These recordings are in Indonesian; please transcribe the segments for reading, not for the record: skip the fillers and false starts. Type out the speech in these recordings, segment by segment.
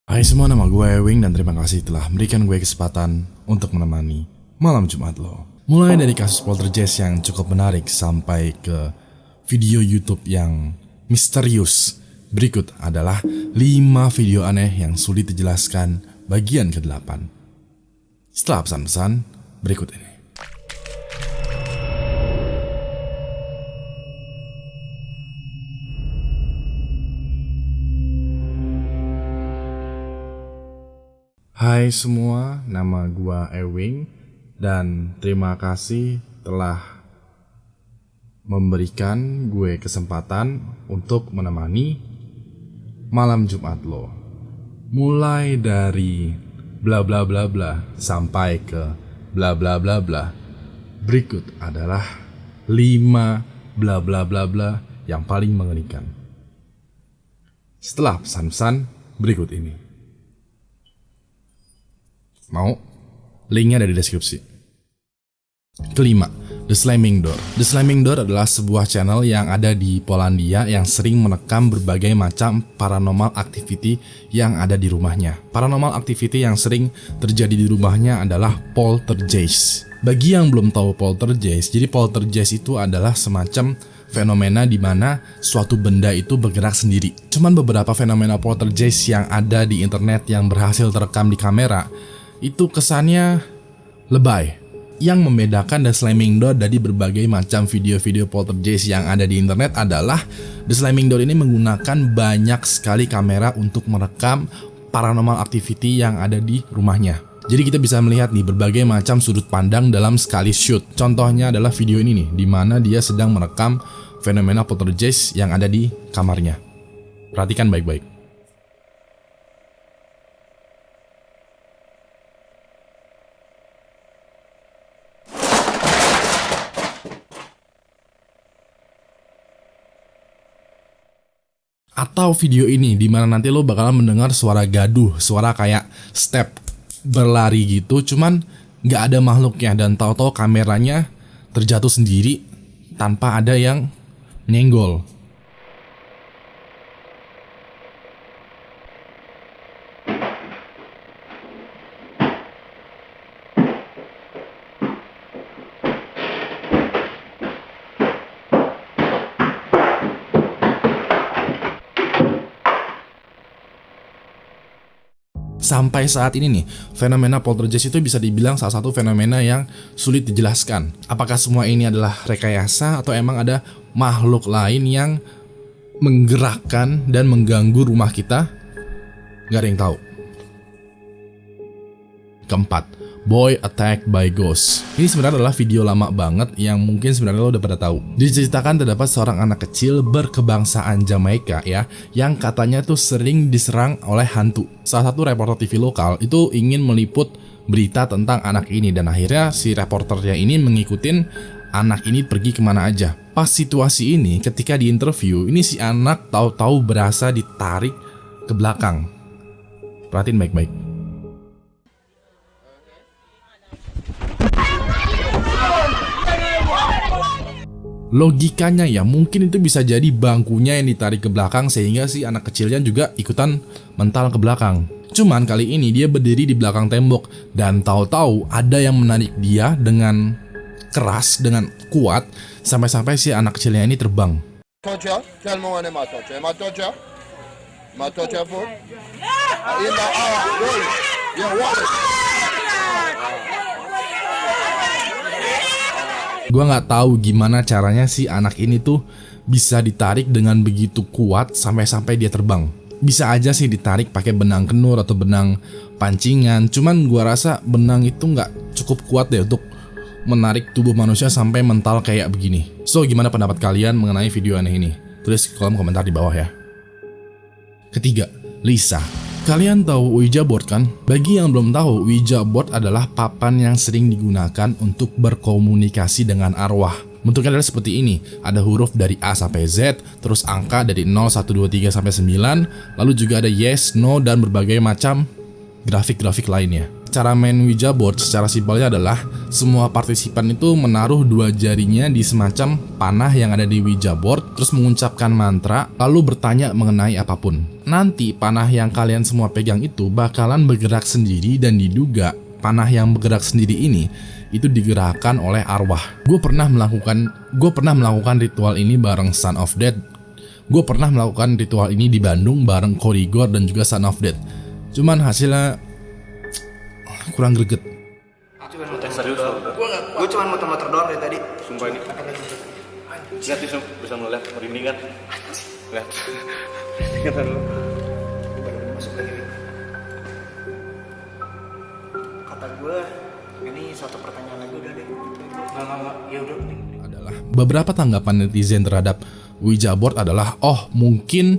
Hai semua, nama gue Ewing dan terima kasih telah memberikan gue kesempatan untuk menemani malam Jumat lo. Mulai dari kasus poltergeist yang cukup menarik sampai ke video YouTube yang misterius. Berikut adalah 5 video aneh yang sulit dijelaskan bagian ke-8. Setelah pesan-pesan berikut ini. Hai semua, nama gua Ewing dan terima kasih telah memberikan gue kesempatan untuk menemani malam Jumat lo. Mulai dari bla bla bla bla sampai ke bla bla bla bla. Berikut adalah 5 bla bla bla bla yang paling mengerikan. Setelah pesan-pesan berikut ini. Mau? Linknya ada di deskripsi. Kelima, The Slamming Door. The Slamming Door adalah sebuah channel yang ada di Polandia yang sering merekam berbagai macam paranormal activity yang ada di rumahnya. Paranormal activity yang sering terjadi di rumahnya adalah poltergeist. Bagi yang belum tahu poltergeist, jadi poltergeist itu adalah semacam fenomena di mana suatu benda itu bergerak sendiri. Cuman beberapa fenomena poltergeist yang ada di internet yang berhasil terekam di kamera itu kesannya lebay. Yang membedakan The Slamming Door dari berbagai macam video-video poltergeist yang ada di internet adalah The Slamming Door ini menggunakan banyak sekali kamera untuk merekam paranormal activity yang ada di rumahnya. Jadi kita bisa melihat nih berbagai macam sudut pandang dalam sekali shoot. Contohnya adalah video ini nih, di mana dia sedang merekam fenomena poltergeist yang ada di kamarnya. Perhatikan baik-baik. Atau video ini dimana nanti lo bakalan mendengar suara gaduh, suara kayak step berlari gitu, cuman nggak ada makhluknya dan tahu-tahu kameranya terjatuh sendiri tanpa ada yang nyenggol. Sampai saat ini nih, fenomena poltergeist itu bisa dibilang salah satu fenomena yang sulit dijelaskan. Apakah semua ini adalah rekayasa atau emang ada makhluk lain yang menggerakkan dan mengganggu rumah kita? Gak ada yang tahu. Keempat, Boy Attacked by Ghost. Ini sebenarnya adalah video lama banget yang mungkin sebenarnya lo udah pada tahu. Diceritakan terdapat seorang anak kecil berkebangsaan Jamaika ya, yang katanya tuh sering diserang oleh hantu. Salah satu reporter TV lokal itu ingin meliput berita tentang anak ini dan akhirnya si reporternya ini ngikutin anak ini pergi kemana aja. Pas situasi ini ketika diinterview, ini si anak tahu-tahu berasa ditarik ke belakang. Perhatiin baik-baik. Logikanya ya mungkin itu bisa jadi bangkunya yang ditarik ke belakang sehingga si anak kecilnya juga ikutan mental ke belakang. Cuman kali ini dia berdiri di belakang tembok dan tahu-tahu ada yang menarik dia dengan keras, dengan kuat sampai-sampai si anak kecilnya ini terbang. Gua nggak tahu gimana caranya si anak ini tuh bisa ditarik dengan begitu kuat sampai-sampai dia terbang. Bisa aja sih ditarik pakai benang kenur atau benang pancingan, cuman gua rasa benang itu nggak cukup kuat deh untuk menarik tubuh manusia sampai mental kayak begini. So gimana pendapat kalian mengenai video aneh ini? Tulis di kolom komentar di bawah ya. Ketiga, Lisa. Kalian tahu Ouija board kan? Bagi yang belum tahu, Ouija board adalah papan yang sering digunakan untuk berkomunikasi dengan arwah. Bentuknya adalah seperti ini, ada huruf dari A sampai Z, terus angka dari 0, 1, 2, 3 sampai 9, lalu juga ada yes, no, dan berbagai macam grafik-grafik lainnya. cara main Ouija board secara simpelnya adalah semua partisipan itu menaruh dua jarinya di semacam panah yang ada di Ouija board, terus mengucapkan mantra, lalu bertanya mengenai apapun. Nanti panah yang kalian semua pegang itu bakalan bergerak sendiri dan diduga panah yang bergerak sendiri ini itu digerakkan oleh arwah. Gue pernah melakukan ritual ini bareng Son of Death. Gue pernah melakukan ritual ini di Bandung bareng Korigor dan juga Son of Death. Cuman hasilnya kurang greget. Gue cuma muter-muter doang dari tadi. Sumpah ini. Lihat bisa melihat merinding kan? Lihat. Kata dulu. Masuk lagi. Kata gue, ini satu pertanyaan lagi udah deh. Nggak. Ya udah. Adalah beberapa tanggapan netizen terhadap Ouija board adalah, oh mungkin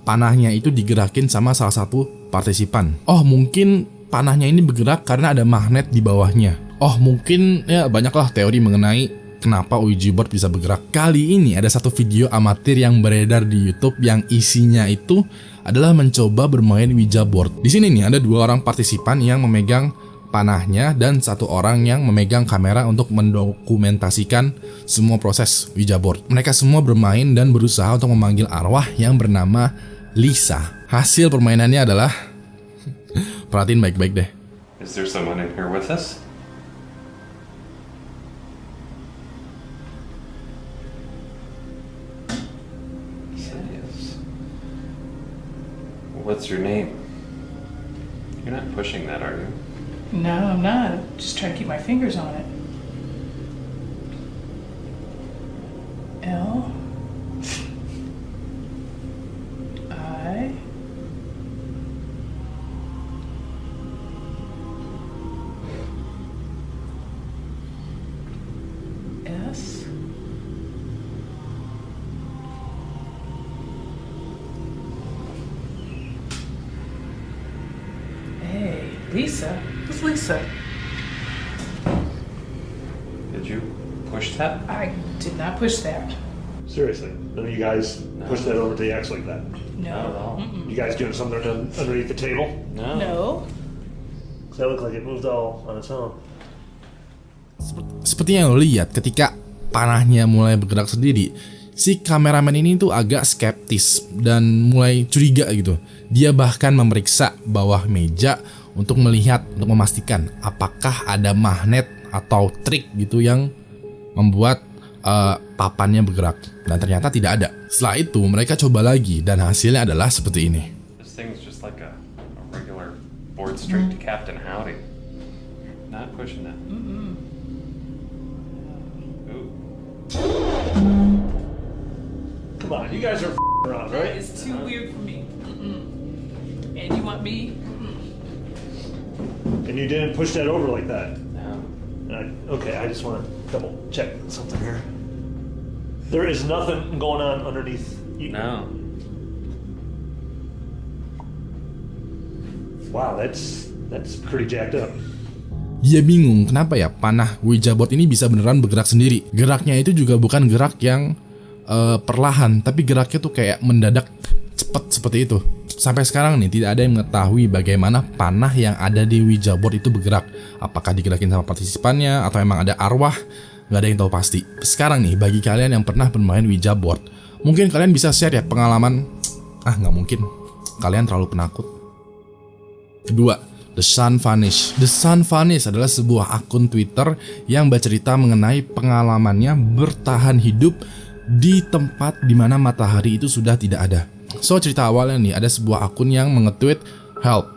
panahnya itu digerakin sama salah satu partisipan. Oh mungkin panahnya ini bergerak karena ada magnet di bawahnya. Oh mungkin ya banyaklah teori mengenai kenapa Ouija board bisa bergerak. Kali ini ada satu video amatir yang beredar di YouTube yang isinya itu adalah mencoba bermain Ouija board. Di sini nih ada dua orang partisipan yang memegang panahnya dan satu orang yang memegang kamera untuk mendokumentasikan semua proses Ouija board. Mereka semua bermain dan berusaha untuk memanggil arwah yang bernama Lisa. Hasil permainannya adalah perhatiin baik-baik deh. Is there someone in here with us? Yes. What's your name? You're not pushing that, are you? No, I'm not. I'm just trying to keep my fingers on it. L I S A. Lisa? Who's Lisa? Did you push that? I did not push that. Seriously, none of you guys push that over to the X like that. Not at all. No. You guys doing something underneath the table? No. No. Cause that looked like it moved all on its own. Seperti yang lo lihat ketika panahnya mulai bergerak sendiri, si kameramen ini tuh agak skeptis dan mulai curiga gitu. Dia bahkan memeriksa bawah meja untuk melihat, untuk memastikan apakah ada magnet atau trik gitu yang membuat papannya bergerak. Dan ternyata tidak ada. Setelah itu mereka coba lagi dan hasilnya adalah seperti ini. This thing's just like a regular board straight to Captain Howdy. Not pushing that. Ooh. Come on, you guys are around, right? It's too weird for me. And you want me? And you didn't push that over like that. No. Okay, I just want to double check something here. There is nothing going on underneath. No. Wow, that's pretty jacked up. Dia bingung kenapa ya panah Ouija board ini bisa beneran bergerak sendiri. Geraknya itu juga bukan gerak yang perlahan, tapi geraknya tuh kayak mendadak cepat seperti itu. Sampai sekarang nih tidak ada yang mengetahui bagaimana panah yang ada di Ouija board itu bergerak. Apakah digerakin sama partisipannya atau emang ada arwah? Gak ada yang tahu pasti. Sekarang nih bagi kalian yang pernah bermain Ouija board, mungkin kalian bisa share ya pengalaman. Nggak mungkin. Kalian terlalu penakut. Kedua, The Sun Vanish. The Sun Vanish adalah sebuah akun Twitter yang bercerita mengenai pengalamannya bertahan hidup di tempat di mana matahari itu sudah tidak ada. So cerita awalnya nih, ada sebuah akun yang mengetweet, "Help,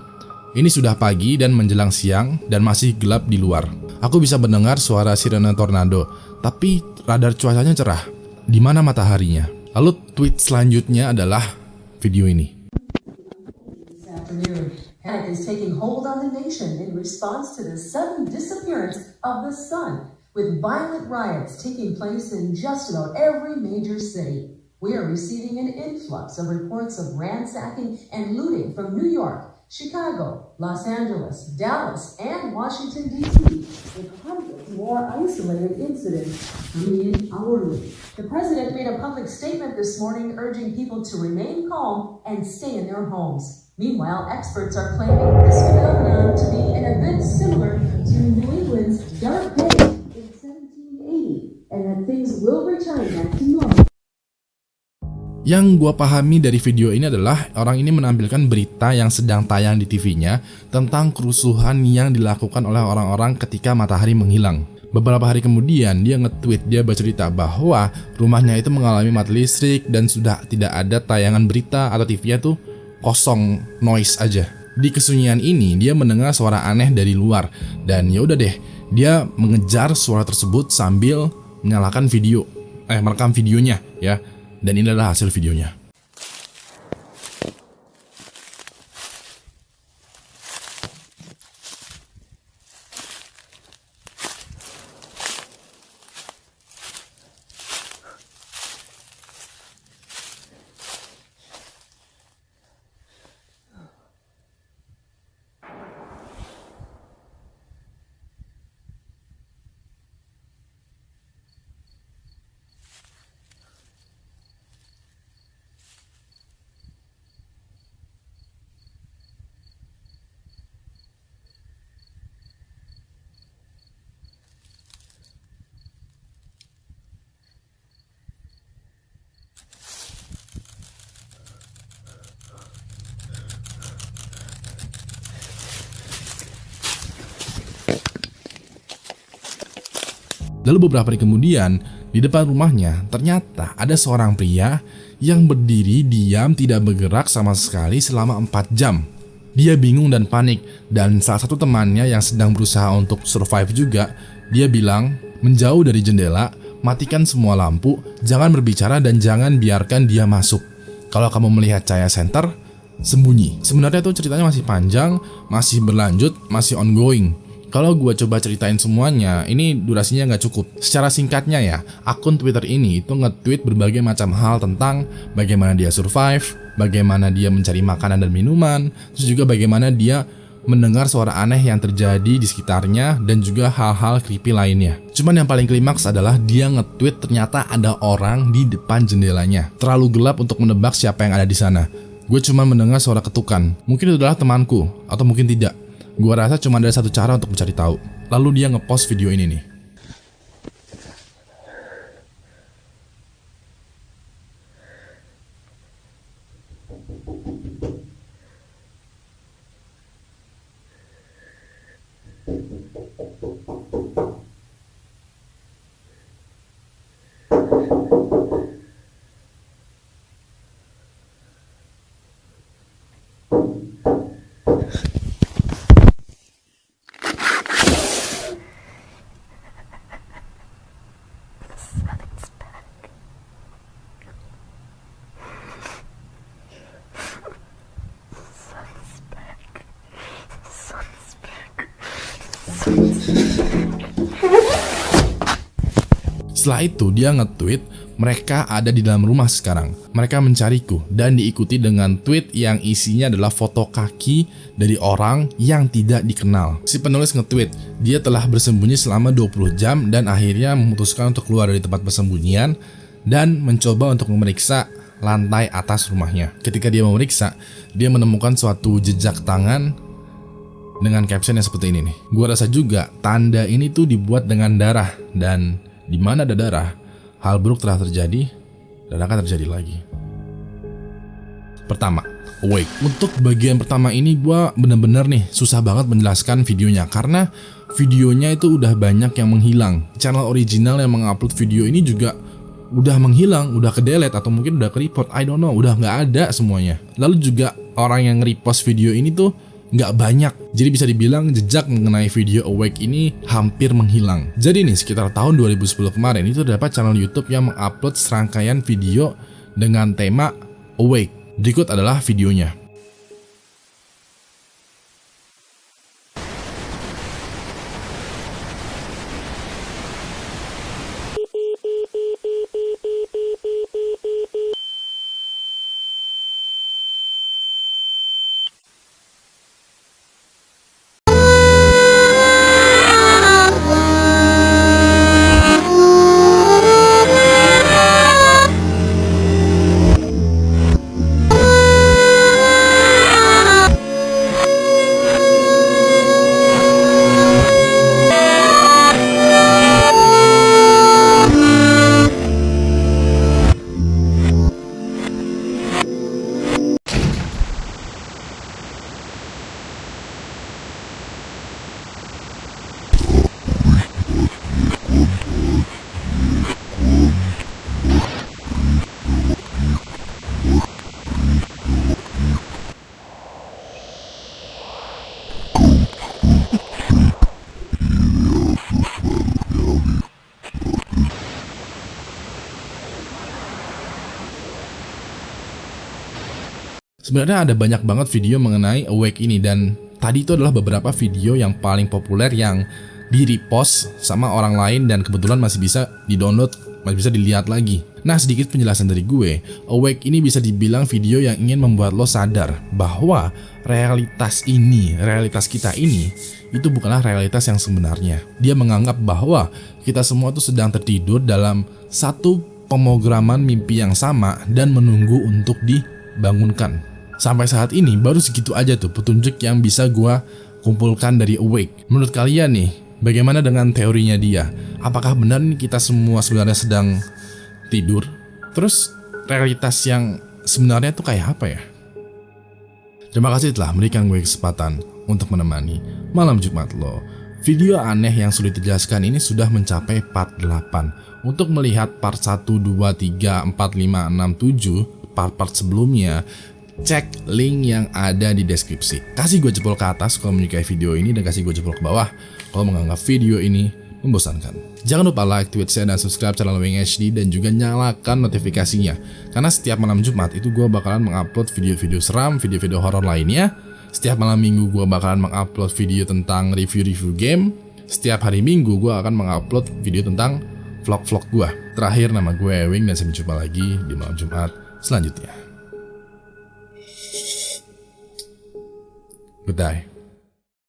ini sudah pagi dan menjelang siang dan masih gelap di luar. Aku bisa mendengar suara sirene tornado, tapi radar cuacanya cerah. Di mana mataharinya?" Lalu tweet selanjutnya adalah video ini. This afternoon, panic is taking hold on the nation in response to the sudden disappearance of the sun, with violent riots taking place in just about every major city. We are receiving an influx of reports of ransacking and looting from New York, Chicago, Los Angeles, Dallas, and Washington, D.C., with hundreds more isolated incidents coming in hourly. The president made a public statement this morning urging people to remain calm and stay in their homes. Meanwhile, experts are claiming this phenomenon to be an event similar to New England's Dark Day in 1780, and that things will return back to normal. Yang gua pahami dari video ini adalah orang ini menampilkan berita yang sedang tayang di TV-nya tentang kerusuhan yang dilakukan oleh orang-orang ketika matahari menghilang. Beberapa hari kemudian dia nge-tweet, dia bercerita bahwa rumahnya itu mengalami mati listrik dan sudah tidak ada tayangan berita atau TV-nya tuh kosong, noise aja. Di kesunyian ini dia mendengar suara aneh dari luar dan ya udah deh, dia mengejar suara tersebut sambil menyalakan merekam videonya ya. Dan ini adalah hasil videonya. Lalu beberapa hari kemudian, di depan rumahnya ternyata ada seorang pria yang berdiri diam tidak bergerak sama sekali selama 4 jam. Dia bingung dan panik, dan salah satu temannya yang sedang berusaha untuk survive juga, dia bilang, menjauh dari jendela, matikan semua lampu, jangan berbicara dan jangan biarkan dia masuk. Kalau kamu melihat cahaya senter, sembunyi. Sebenarnya tuh ceritanya masih panjang, masih berlanjut, masih ongoing. Kalau gue coba ceritain semuanya, ini durasinya nggak cukup. Secara singkatnya ya, akun Twitter ini itu nge-tweet berbagai macam hal tentang bagaimana dia survive, bagaimana dia mencari makanan dan minuman, terus juga bagaimana dia mendengar suara aneh yang terjadi di sekitarnya, dan juga hal-hal creepy lainnya. Cuman yang paling klimaks adalah dia nge-tweet ternyata ada orang di depan jendelanya. Terlalu gelap untuk menebak siapa yang ada di sana. Gue cuma mendengar suara ketukan. Mungkin itu adalah temanku, atau mungkin tidak. Gua rasa cuma ada satu cara untuk mencari tahu. Lalu dia ngepost video ini nih. Setelah itu dia nge-tweet, mereka ada di dalam rumah sekarang. Mereka mencariku dan diikuti dengan tweet yang isinya adalah foto kaki dari orang yang tidak dikenal. Si penulis nge-tweet, dia telah bersembunyi selama 20 jam dan akhirnya memutuskan untuk keluar dari tempat persembunyian dan mencoba untuk memeriksa lantai atas rumahnya. Ketika dia memeriksa, dia menemukan suatu jejak tangan dengan caption yang seperti ini nih. Gua rasa juga tanda ini tuh dibuat dengan darah, dan di mana ada darah, hal buruk telah terjadi dan akan terjadi lagi. Pertama, awake. Untuk bagian pertama ini gue bener-bener nih susah banget menjelaskan videonya karena videonya itu udah banyak yang menghilang. Channel original yang mengupload video ini juga udah menghilang, udah ke-delete atau mungkin udah ke-report, I don't know, udah nggak ada semuanya. Lalu juga orang yang repost video ini tuh nggak banyak, jadi bisa dibilang jejak mengenai video Awake ini hampir menghilang. Jadi nih sekitar tahun 2010 kemarin itu terdapat channel YouTube yang mengupload serangkaian video dengan tema Awake. Berikut adalah videonya. Sebenarnya ada banyak banget video mengenai Awake ini, dan tadi itu adalah beberapa video yang paling populer yang di-repost sama orang lain dan kebetulan masih bisa di-download, masih bisa dilihat lagi. Nah, sedikit penjelasan dari gue. Awake ini bisa dibilang video yang ingin membuat lo sadar bahwa realitas kita ini itu bukanlah realitas yang sebenarnya. Dia menganggap bahwa kita semua tuh sedang tertidur dalam satu pemrograman mimpi yang sama dan menunggu untuk dibangunkan. Sampai saat ini baru segitu aja tuh petunjuk yang bisa gua kumpulkan dari Awake. Menurut kalian nih, bagaimana dengan teorinya dia? Apakah benar nih kita semua sebenarnya sedang tidur? Terus realitas yang sebenarnya tuh kayak apa ya? Terima kasih telah memberikan gue kesempatan untuk menemani malam Jumat lo. Video aneh yang sulit dijelaskan ini sudah mencapai part 8. Untuk melihat part 1, 2, 3, 4, 5, 6, 7, part-part sebelumnya, cek link yang ada di deskripsi. Kasih gue jempol ke atas kalau menyukai video ini, dan kasih gue jempol ke bawah kalau menganggap video ini membosankan. Jangan lupa like, tweet, share, dan subscribe channel Wing HD, dan juga nyalakan notifikasinya. Karena setiap malam Jumat itu gue bakalan mengupload video-video seram, video-video horor lainnya. Setiap malam Minggu gue bakalan mengupload video tentang review-review game. Setiap hari Minggu gue akan mengupload video tentang vlog-vlog gue. Terakhir, nama gue Ewing, dan sampai jumpa lagi di malam Jumat selanjutnya. Goodbye.